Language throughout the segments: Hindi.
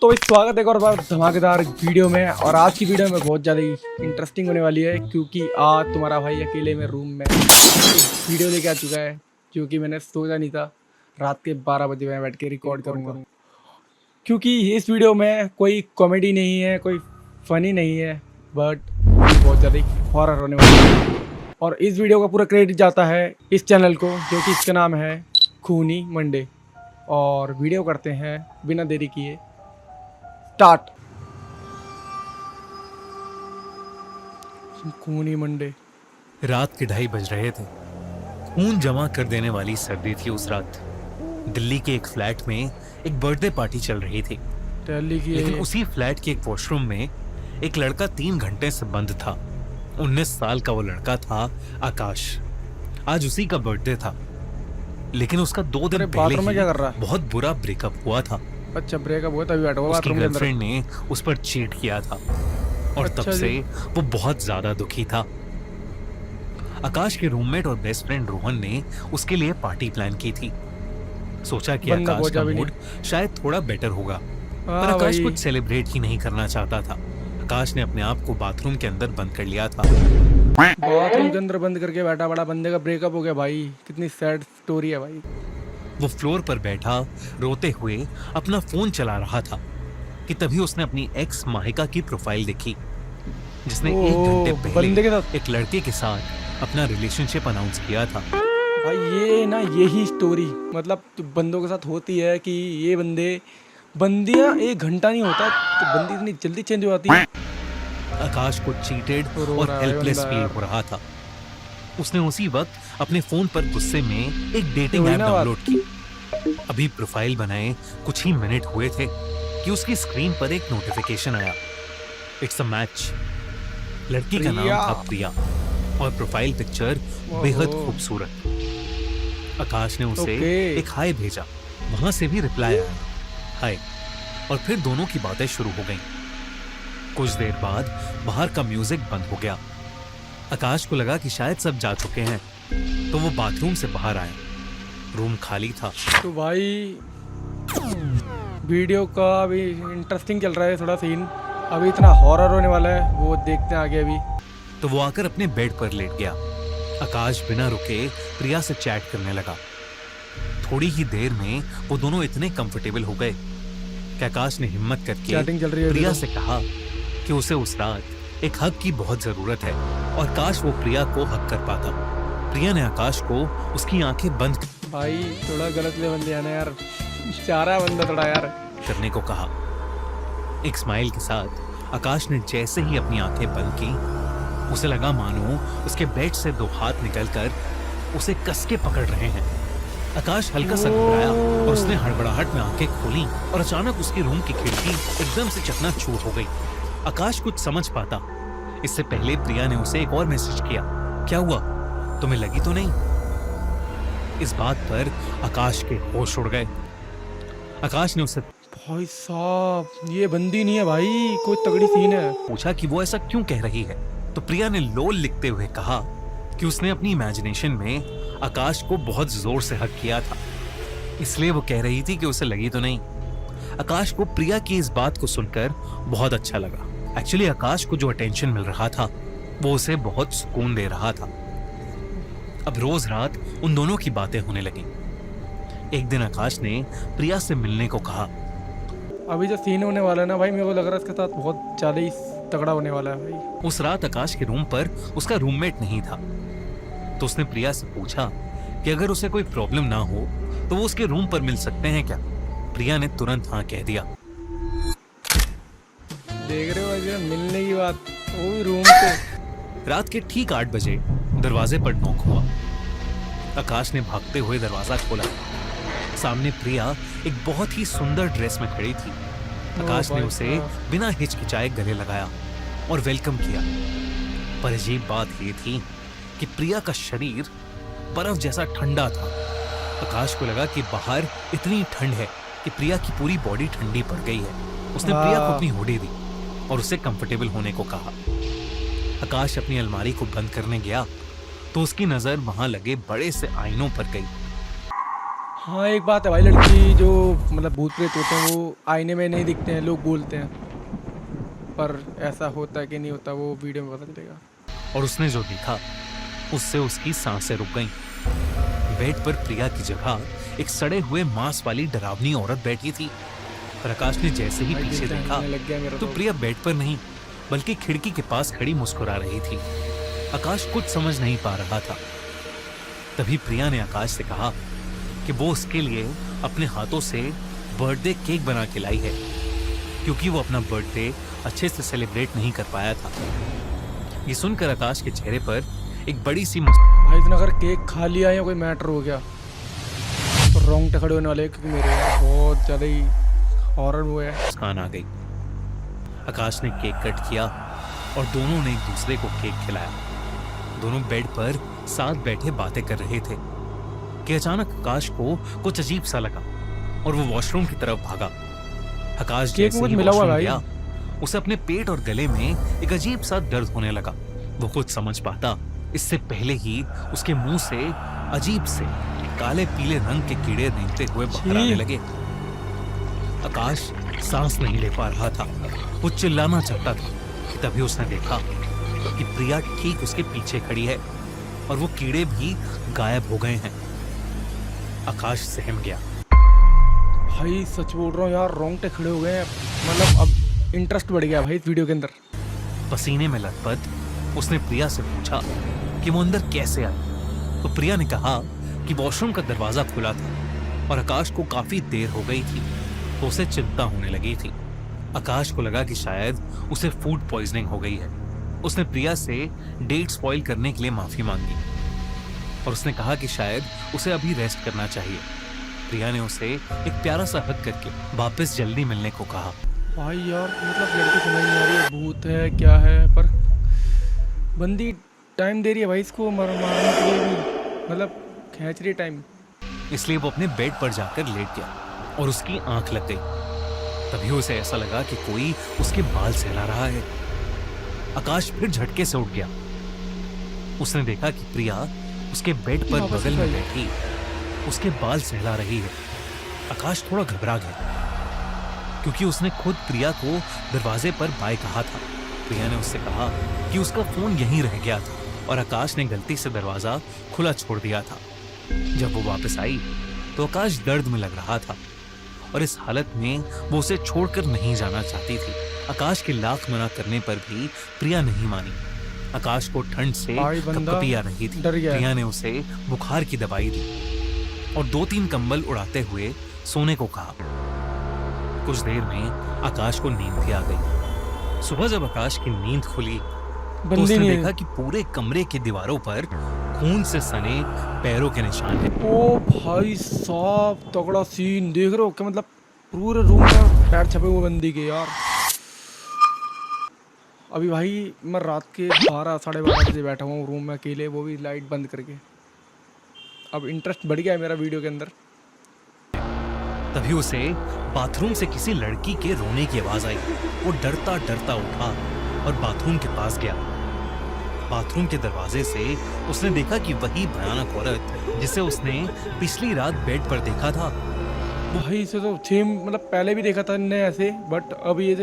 तो स्वागत है एक और बार धमाकेदार वीडियो में। और आज की वीडियो में बहुत ज़्यादा इंटरेस्टिंग होने वाली है, क्योंकि आज तुम्हारा भाई अकेले में रूम में वीडियो लेके आ चुका है, जो कि मैंने सोचा नहीं था रात के 12 बजे मैं बैठ के रिकॉर्ड करूँगा। क्योंकि इस वीडियो में कोई कॉमेडी नहीं है, कोई फनी नहीं है, बट बहुत ज़्यादा हॉरर होने वाली है। और इस वीडियो का पूरा क्रेडिट जाता है इस चैनल को, जो कि इसका नाम है खूनी मंडे। और वीडियो करते हैं बिना देरी किए स्टार्ट। खूनी मंडे। रात के 2:30 बज रहे थे। खून जमा कर देने वाली सर्दी थी उस रात। दिल्ली के एक फ्लैट में एक बर्थडे पार्टी चल रही थी, लेकिन उसी फ्लैट के एक वॉशरूम में एक लड़का 3 घंटे से बंद था। 19 साल का वो लड़का था आकाश। आज उसी का बर्थडे था, लेकिन उसका 2 दिन पहले ही क्या कर रहा है? बहुत बुरा ब्रेकअप हुआ था। अच्छा, ब्रेकअप हुआ तभी बैठा हुआ उसकी बाथरूम के अंदर। गर्लफ्रेंड ने उस पर चीट किया था और अच्छा तब से वो बहुत ज्यादा दुखी था। आकाश के रूममेट और बेस्ट फ्रेंड रोहन ने उसके लिए पार्टी प्लान की थी। सोचा कि बंदा आकाश का भी मूड शायद थोड़ा बेटर होगा, पर आकाश कुछ सेलिब्रेट ही नहीं करना चाहता था। आकाश ने अपने आप को बाथरूम के अंदर बंद कर लिया था। बाथरूम के अंदर बंद करके बैठा, बड़ा बंदे का ब्रेकअप हो गया भाई। कितनी सैड स्टोरी है भाई। वो फ्लोर पर बैठा रोते हुए अपना फोन चला रहा था कि तभी उसने अपनी एक्स माहिका की प्रोफाइल देखी, जिसने 1 घंटे बंदे के पहले साथ एक लड़के के साथ अपना रिलेशनशिप अनाउंस किया था। भाई ये ना, यही स्टोरी मतलब तो बंदों के साथ होती है कि ये बंदियां 1 घंटा नहीं होता तो बंदी इतनी जल्दी चेंज हो जाती है। आकाश को चीटेड रो और रहा है हेल्पलेस बंदा फील यार। हो रहा था। उसने उसी वक्त अपने फोन पर गुस्से में एक डेटिंग वही ऐप ना बात। डाउनलोड की। अभी प्रोफाइल बनाए कुछ ही मिनट हुए थे कि उसकी स्क्रीन पर एक नोटिफिकेशन आया। It's a match. लड़की का नाम था प्रिया और प्रोफाइल पिक्चर बेहद खूबसूरत। आकाश ने उसे एक हाय भेजा, वहां से भी रिप्लाई आया हाय, और फिर दोनों की बातें शुरू हो गईं। कुछ देर बाद बाहर का म्यूजिक बंद हो गया। आकाश को लगा कि शायद सब जा चुके हैं, तो वो बाथरूम से बाहर आया। रूम खाली था। तो भाई वीडियो का अभी इंटरेस्टिंग चल रहा है थोड़ा सीन, अभी इतना हॉरर होने वाला है, वो देखते हैं आगे। अभी तो वो आकर अपने बेड पर लेट गया। आकाश बिना रुके प्रिया से चैट करने लगा। थोड़ी ही देर में वो दोनों इतने कंफर्टेबल हो गए कि आकाश ने हिम्मत करके चैटिंग चल रही है प्रिया से कहा कि उसे उस रात एक हक की बहुत जरूरत है, और काश वो प्रिया को हक कर पाता। प्रिया ने आकाश को उसकी आंखें बंद भाई थोड़ा गलत लेवल लिया ना यार, चारा बंदा थोड़ा यार करने को कहा। एक स्माइल के साथ आकाश ने जैसे ही अपनी आंखें बंद की, उसे लगा मानो उसके बेड से 2 हाथ निकलकर उसे कस के पकड़ रहे हैं। आकाश हल्का सा घबराया और उसने हड़बड़ाहट में आंखें खोली, और अचानक उसके रूम की खिड़की एकदम से चकनाचूर हो गई। आकाश कुछ समझ पाता इससे पहले प्रिया ने उसे एक और मैसेज किया, क्या हुआ, तुम्हें लगी तो नहीं? इस बात पर आकाश के होश उड़ गए। आकाश ने उससे भाई साहब ये बंदी नहीं है भाई, कोई तगड़ी सीन है। पूछा कि वो ऐसा क्यों कह रही है, तो प्रिया ने लोल लिखते हुए कहा कि उसने अपनी इमेजिनेशन में आकाश को बहुत जोर से हक किया था, इसलिए वो कह रही थी कि उसे लगी तो नहीं। आकाश को प्रिया की इस बात को सुनकर बहुत अच्छा लगा। एक्चुअली आकाश को जो अटेंशन मिल रहा था वो उसे बहुत सुकून दे रहा था। अब रोज रात उन दोनों की बातें होने लगी। एक दिन आकाश ने प्रिया से मिलने को कहा। अभी जो सीन होने वाला है ना भाई, मेरे को लग रहा है इसके साथ बहुत ज्यादा ही तगड़ा होने वाला है भाई। उस रात आकाश के रूम पर उसका रूममेट नहीं था, तो उसने प्रिया से पूछा कि अगर उसे कोई प्रॉब्लम ना हो तो वो उसके रूम पर मिल सकते हैं क्या। प्रिया ने तुरंत हाँ कह दिया। देख रहे हो भाई मिलने की बात, वो भी रूम पे। रात के ठीक 8 बजे दरवाजे पर नॉक हुआ। आकाश ने भागते हुए दरवाजा खोला। सामने प्रिया एक बहुत ही सुंदर ड्रेस में खड़ी थी। आकाश ने उसे बिना हिचकिचाए गले लगाया और वेलकम किया। पर अजीब बात यह थी कि प्रिया का शरीर बर्फ जैसा ठंडा था। आकाश को लगा कि बाहर इतनी ठंड है कि प्रिया की पूरी बॉडी ठंडी पड़ गई है। उसने प्रिया को अपनी हुडी दी और उसे कंफर्टेबल होने को कहा। आकाश अपनी अलमारी को बंद करने गया तो उसकी नजर वहां लगे बड़े से आईनों पर गई। हाँ एक बात है भाई, लड़की जो मतलब भूत प्रेत होते हैं वो आईने में नहीं दिखते हैं, लोग बोलते हैं, पर ऐसा होता है कि नहीं होता वो वीडियो में पता चलेगा। और उसने जो देखा उससे उसकी सांसें रुक गईं। बेड पर प्रिया की जगह एक सड़े हुए मांस वाली डरावनी औरत बैठी थी। प्रकाश ने जैसे ही भाई पीछे दिल देखा दहलाने लग गया मेरा तो प्रिया बेड पर नहीं बल्कि खिड़की के पास खड़ी मुस्कुरा रही थी। आकाश कुछ समझ नहीं पा रहा था। तभी प्रिया ने आकाश से कहा कि वो उसके लिए अपने हाथों से बर्थडे केक बना के लाई है, क्योंकि वो अपना बर्थडे अच्छे से सेलिब्रेट नहीं कर पाया था। ये सुनकर आकाश के चेहरे पर एक बड़ी सी भाई इतना अगर केक खा लिया या कोई मैटर हो गया तो रोंगटे खड़े होने वाले हैं, क्योंकि मेरे यार बहुत ज़्यादा ही हॉरर वो है। मुस्कान आ गई। आकाश ने केक कट किया और दोनों ने एक दूसरे को केक खिलाया। दोनों बेड पर साथ बैठे बातें कर रहे थे कि अचानक आकाश को कुछ अजीब सा लगा और वो वॉशरूम की तरफ भागा। आकाश केक जैसे में कुछ ही मिला हुआ वॉशरूम भाई। गया, उसे अपने पेट और गले में एक अजीब सा दर्द होने लगा। वो कुछ समझ पाता इससे पहले ही उसके मुंह से अजीब से काले पीले रंग के कीड़े रेंगते हुए बाहर आने लगे। आकाश सांस नहीं ले पा रहा था, वो चिल्लाना चाहता था कि तभी उसने देखा कि प्रिया ठीक उसके पीछे खड़ी है और वो कीड़े भी गायब हो गए हैं। आकाश सहम गया। भाई सच बोल रहा हूँ यार, रोंगटे खड़े हो गए हैं, मतलब अब इंटरेस्ट बढ़ गया भाई इस वीडियो के अंदर। पसीने में लथपथ उसने प्रिया से पूछा कि वो अंदर कैसे आई। तो प्रिया ने कहा कि वॉशरूम का दरवाजा खुला था और आकाश को काफी देर हो गई थी, तो उसे चिंता होने लगी थी। आकाश को लगा कि शायद उसे फूड पॉइजनिंग हो गई है। उसने प्रिया से डेट स्पॉइल करने के लिए माफी मांगी और उसने कहा कि शायद उसे अभी रेस्ट करना चाहिए। प्रिया ने उसे एक प्यारा सा हग करके वापस जल्दी मिलने को कहा। भाई यार मतलब लड़की समझ नहीं आ रही है भूत है क्या है, पर बंदी टाइम दे रही है भाई इसको मारने के लिए भी, मतलब खींच रही है टाइम। इसलिए वो अपने बेड पर जाकर लेट गया और उसकी आंख लग गई। तभी उसे ऐसा लगा कि कोई उसके बाल सहला रहा है। आकाश फिर झटके से उठ गया। उसने देखा कि प्रिया उसके बेड पर बगल में बैठी उसके बाल सहला रही है। आकाश थोड़ा घबरा गया क्योंकि उसने खुद प्रिया को दरवाजे पर बाय कहा था। प्रिया ने उससे कहा कि उसका फोन यहीं रह गया था और आकाश ने गलती से दरवाजा खुला छोड़ दिया था। जब वो वापस आई तो आकाश दर्द में लग रहा था और इस हालत में वो उसे छोड़कर नहीं जाना चाहती थी। आकाश के लाख मना करने पर भी प्रिया नहीं मानी। आकाश को ठंड से कपकपी आ रही थी। प्रिया ने उसे बुखार की दवाई दी और 2-3 कंबल उड़ाते हुए सोने को कहा। कुछ देर में आकाश को नींद भी आ गई। सुबह जब आकाश की नींद खुली तो उसने देखा कि पूरे कमरे की दीवारों पर खून से सने पैरों के निशान हैं। ओ भाई साहब तगड़ा सीन देख रहे हो क्या, मतलब पूरे रूम में पैर छपे हुए बंदी के यार। अभी भाई मैं रात के 12-12:30 बजे बैठा हुआ हूँ रूम में अकेले, वो भी लाइट बंद करके। अब इंटरेस्ट बढ़ गया है मेरा वीडियो के अंदर। तभी उसे बाथरूम से किसी लड़की के रोने की आवाज आई। वो डरता डरता उठा और बाथरूम के पास गया। बाथरूम के दरवाजे से उसने देखा कि वही भयानक औरत जिसे उसने पिछली रात बेड पर देखा था। भाई इसे तो सेम मतलब पहले भी देखा था ने ऐसे, बट अब ये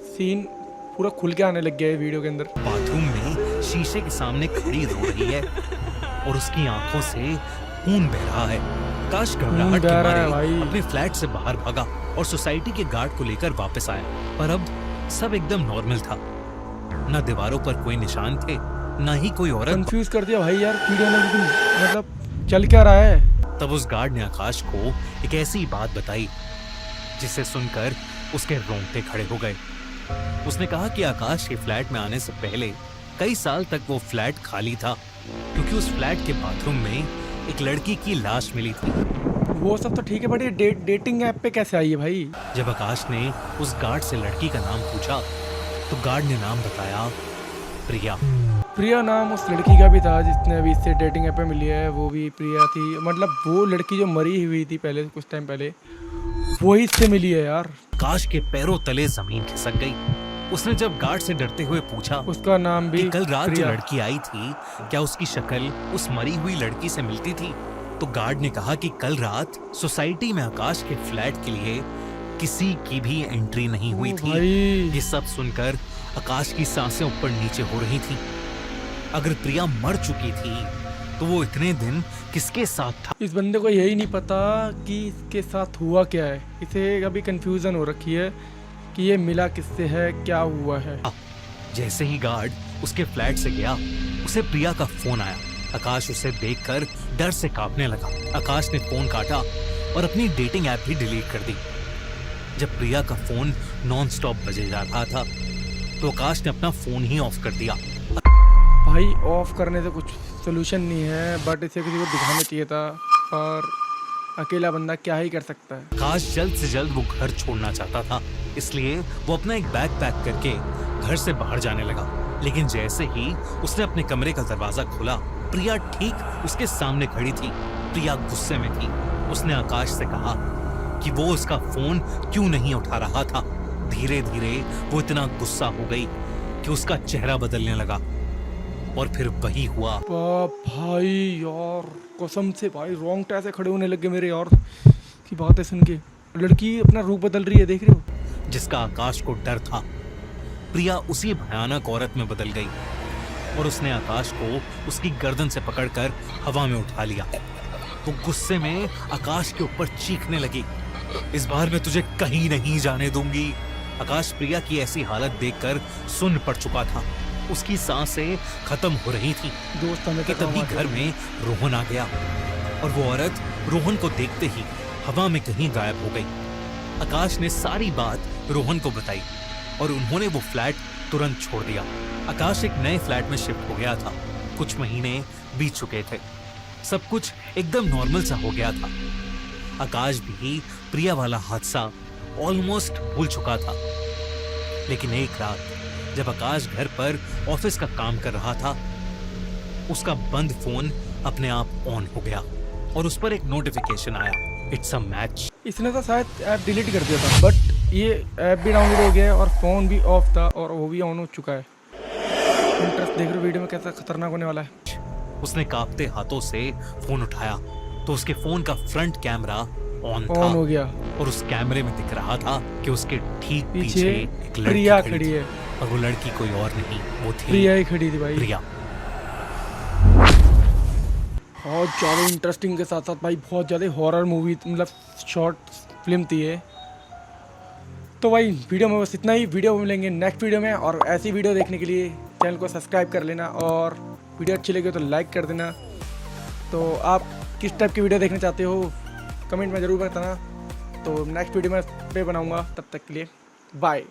सीन पूरा खुल के आने लग गया है वीडियो के अंदर। बाथरूम में शीशे के सामने खड़ी रो रही है और उसकी आंखों से खून बह रहा है। आकाश घबराहट के मारे अपने फ्लैट से बाहर भागा और सोसाइटी के गार्ड को लेकर वापस आया, पर अब सब एकदम नॉर्मल था। न दीवारों पर कोई निशान थे, न ही कोई औरत। कंफ्यूज कर दिया भाई यार वीडियो ने, मतलब चल क्या रहा है। तब उस गार्ड ने आकाश को एक ऐसी बात बताई जिसे सुनकर उसके रोंगटे खड़े हो गए। उसने कहा कि आकाश के फ्लैट में आने से पहले कई साल तक वो फ्लैट खाली था, क्योंकि उस फ्लैट के बाथरूम में एक लड़की की लाश मिली थी। वो सब तो ठीक है, बट ये डेटिंग ऐप पे कैसे आई है भाई। जब आकाश ने उस गार्ड से लड़की का नाम पूछा तो गार्ड ने नाम बताया प्रिया। प्रिया नाम उस लड़की का भी था जिसने अभी इससे डेटिंग ऐप पे मिली है, वो भी प्रिया थी। मतलब वो लड़की जो मरी हुई थी पहले कुछ टाइम पहले, वही इससे मिली है यार। आकाश के पैरों तले जमीन खिसक गई। उसने जब गार्ड से डरते हुए पूछा उसका नाम भी कि कल रात जो लड़की आई थी क्या उसकी शक्ल उस मरी हुई लड़की से मिलती थी, तो गार्ड ने कहा कि कल रात सोसाइटी में आकाश के फ्लैट के लिए किसी की भी एंट्री नहीं हुई ओ थी। भाई। ये सब सुनकर आकाश की सांसें ऊपर नीचे हो रही थी। अगर प्रिया मर चुकी थी तो वो इतने दिन किसके साथ था? इस बंदे को यही नहीं पता कि इसके साथ हुआ क्या है। इसे अभी कंफ्यूजन हो रखी है कि ये मिला किससे है, क्या हुआ है। जैसे ही गार्ड उसके फ्लैट से गया, उसे प्रिया का फोन आया। आकाश उसे देखकर डर से कांपने लगा। आकाश ने फोन काटा और अपनी डेटिंग ऐप भी डिलीट कर दी। जब प्रिया का फोन नॉन स्टॉप बजे जा रहा था तो आकाश ने अपना फोन ही ऑफ कर दिया। भाई ऑफ करने से कुछ सोल्यूशन नहीं है, बट इसे किसी को दिखाना चाहिए था, और अकेला बंदा क्या ही कर सकता है। आकाश जल्द से जल्द वो घर छोड़ना चाहता था, इसलिए वो अपना एक बैग पैक करके घर से बाहर जाने लगा। लेकिन जैसे ही उसने अपने कमरे का दरवाजा खोला, प्रिया ठीक उसके सामने खड़ी थी। प्रिया गुस्से में थी। उसने आकाश से कहा कि वो उसका फोन क्यों नहीं उठा रहा था। धीरे धीरे वो इतना गुस्सा हो गई कि उसका चेहरा बदलने लगा और फिर वही हुआ। भाई यार कसम से भाई रोंगटे ऐसे खड़े होने लगे मेरे यार की बातें सुन के। लड़की अपना रूप बदल रही है, देख रहे हो? जिसका आकाश को डर था, प्रिया उसी भयानक औरत में बदल गई और उसने आकाश को उसकी गर्दन से पकड़कर हवा में उठा लिया। वो गुस्से में आकाश के ऊपर चीखने लगी, इस बार मैं तुझे कहीं नहीं जाने दूंगी। आकाश प्रिया की ऐसी हालत देखकर सुन्न पड़ चुका था। उसकी सांसें खत्म हो रही थी दोस्त हमें कि तभी घर में रोहन आ गया और वो औरत रोहन को देखते ही हवा में कहीं गायब हो गई। आकाश ने सारी बात रोहन को बताई और उन्होंने वो फ्लैट तुरंत छोड़ दिया। आकाश एक नए फ्लैट में शिफ्ट हो गया था। कुछ महीने बीत चुके थे, सब कुछ एकदम नॉर्मल सा हो गया था। आकाश भी प्रिया वाला हादसा ऑलमोस्ट भूल चुका था। लेकिन एक रात जब आकाश घर पर ऑफिस का काम कर रहा था, उसका बंद फोन अपने आप ऑन हो गया और उस पर एक नोटिफिकेशन आया, इट्स अ मैच। इसने तो शायद ऐप डिलीट कर दिया था, बट ये ऐप भी डाउनलोड हो गया है और फ़ोन भी ऑफ था और वो भी ऑन हो चुका है। इंटरेस्ट देख रहे हो वीडियो में कैसा खतरनाक होने वाला है। उसने कांपते हाथों से फोन उठाया तो उसके फोन का फ्रंट कैमरा ऑन था ऑन हो गया। और उस कैमरे में दिख रहा था कि उसके ठीक पीछे पीछे एक प्रिया लड़की खड़ी थी। है। और वो लड़की कोई और नहीं, वो थी प्रिया ही खड़ी थी भाई। प्रिया। बहुत ज़्यादा इंटरेस्टिंग के साथ साथ भाई बहुत ज़्यादा हॉरर मूवी, मतलब शॉर्ट फिल्म थी ये। तो भाई वीडियो में बस इतना ही। वीडियो में मिलेंगे नेक्स्ट वीडियो में, और ऐसी वीडियो देखने के लिए चैनल को सब्सक्राइब कर लेना और वीडियो अच्छी लगी तो लाइक कर देना। तो आप किस टाइप की वीडियो देखना चाहते हो कमेंट में ज़रूर बताना। तो नेक्स्ट वीडियो में पे बनाऊँगा, तब तक के लिए बाय।